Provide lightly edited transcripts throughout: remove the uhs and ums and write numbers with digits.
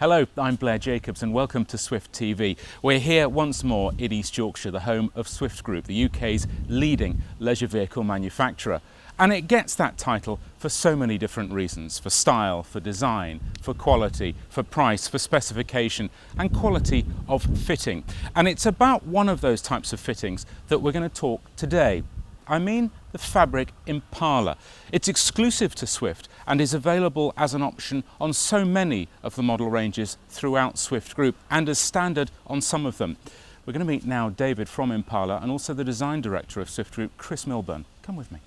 Hello, I'm Blair Jacobs and welcome to Swift TV. We're here once more in East Yorkshire, the home of Swift Group, the UK's leading leisure vehicle manufacturer. And it gets that title for so many different reasons: for style, for design, for quality, for price, for specification and quality of fitting. And it's about one of those types of fittings that we're going to talk today. I mean the fabric Impala. It's exclusive to Swift and is available as an option on so many of the model ranges throughout Swift Group and as standard on some of them. We're going to meet now David from Impala and also the design director of Swift Group, Chris Milburn. Come with me.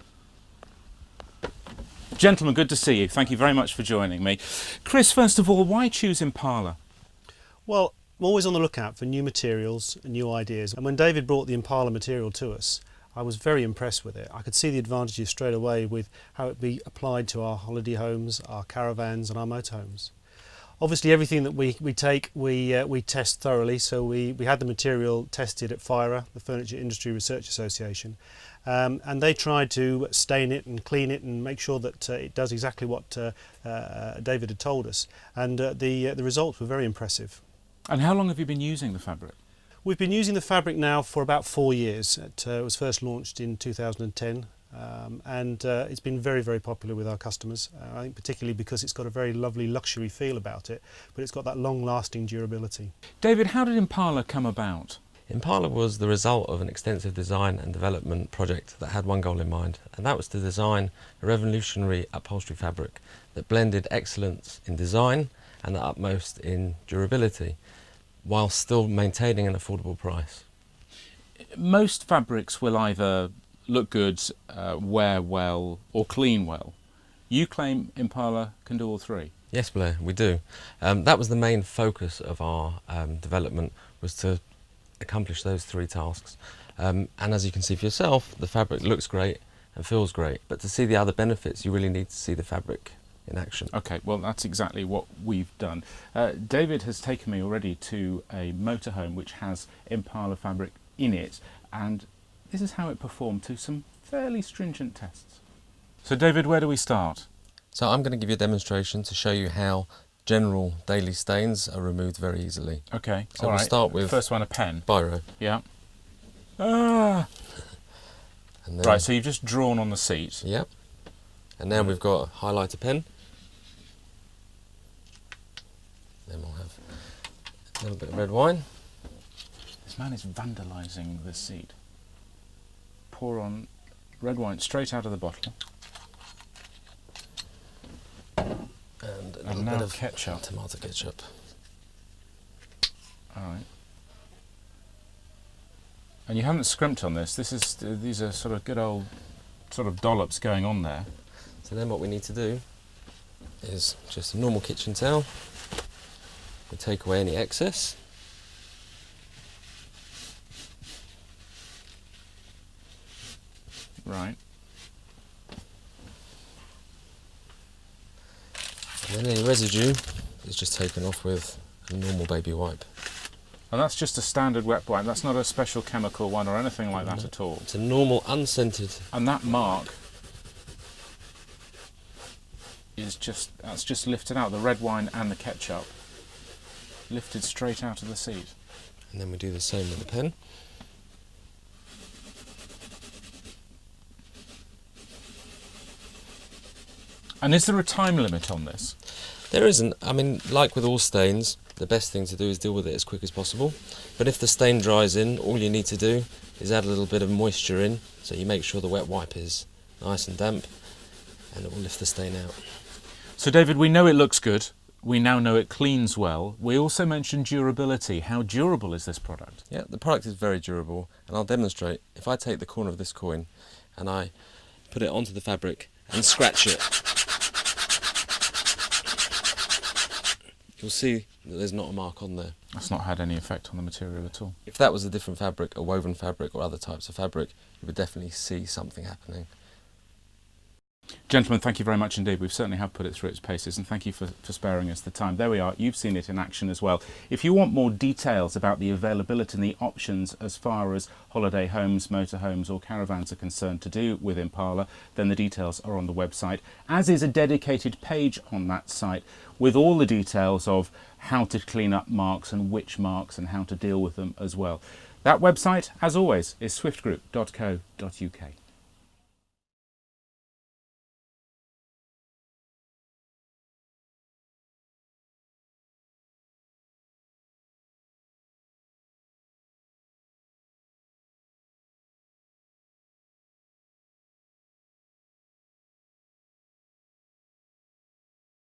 Gentlemen, good to see you. Thank you very much for joining me. Chris, first of all, why choose Impala? Well, I'm always on the lookout for new materials and new ideas. And when David brought the Impala material to us, I was very impressed with it. I could see the advantages straight away with how it be applied to our holiday homes, our caravans and our motorhomes. Obviously everything that we take, we test thoroughly, so we had the material tested at FIRA, the Furniture Industry Research Association, and they tried to stain it and clean it and make sure that it does exactly what David had told us, and the results were very impressive. And how long have you been using the fabric? We've been using the fabric now for about 4 years. It was first launched in 2010 and it's been very, very popular with our customers. I think particularly because it's got a very lovely luxury feel about it, but it's got that long-lasting durability. David, how did Impala come about? Impala was the result of an extensive design and development project that had one goal in mind, and that was to design a revolutionary upholstery fabric that blended excellence in design and the utmost in durability, while still maintaining an affordable price. Most fabrics will either look good, wear well or clean well. You claim Impala can do all three? Yes, Blair, we do. That was the main focus of our development, was to accomplish those three tasks. And as you can see for yourself, the fabric looks great and feels great, but to see the other benefits you really need to see the fabric in action. Okay, well that's exactly what we've done. David has taken me already to a motorhome which has Impala fabric in it, and this is how it performed to some fairly stringent tests. So David, where do we start? So I'm going to give you a demonstration to show you how general daily stains are removed very easily. Okay, so we'll start with first one, a pen. Biro. Yeah. Ah. And then, right, so you've just drawn on the seat. Yep. And now we've got a highlighter pen. Then we'll have a little bit of red wine. This man is vandalising the seat. Pour on red wine straight out of the bottle. And a little now bit of ketchup. Tomato ketchup. Alright. And you haven't scrimped on this. These are sort of good old sort of dollops going on there. So then what we need to do is just a normal kitchen towel. We take away any excess. Right. And then any residue is just taken off with a normal baby wipe. And that's just a standard wet wipe. That's not a special chemical one or anything like that at all. It's a normal unscented. And that mark is that's just lifted out. The red wine and the ketchup lifted straight out of the seat. And then we do the same with the pen. And is there a time limit on this? There isn't. I mean, like with all stains, the best thing to do is deal with it as quick as possible. But if the stain dries in, all you need to do is add a little bit of moisture in, so you make sure the wet wipe is nice and damp, and it will lift the stain out. So David, we know it looks good. We now know it cleans well. We also mentioned durability. How durable is this product? Yeah, the product is very durable, and I'll demonstrate. If I take the corner of this coin and I put it onto the fabric and scratch it, you'll see that there's not a mark on there. That's not had any effect on the material at all. If that was a different fabric, a woven fabric or other types of fabric, you would definitely see something happening. Gentlemen, thank you very much indeed. We certainly have put it through its paces, and thank you for sparing us the time. There we are. You've seen it in action as well. If you want more details about the availability and the options as far as holiday homes, motorhomes or caravans are concerned to do with Impala, then the details are on the website, as is a dedicated page on that site with all the details of how to clean up marks and which marks and how to deal with them as well. That website, as always, is swiftgroup.co.uk.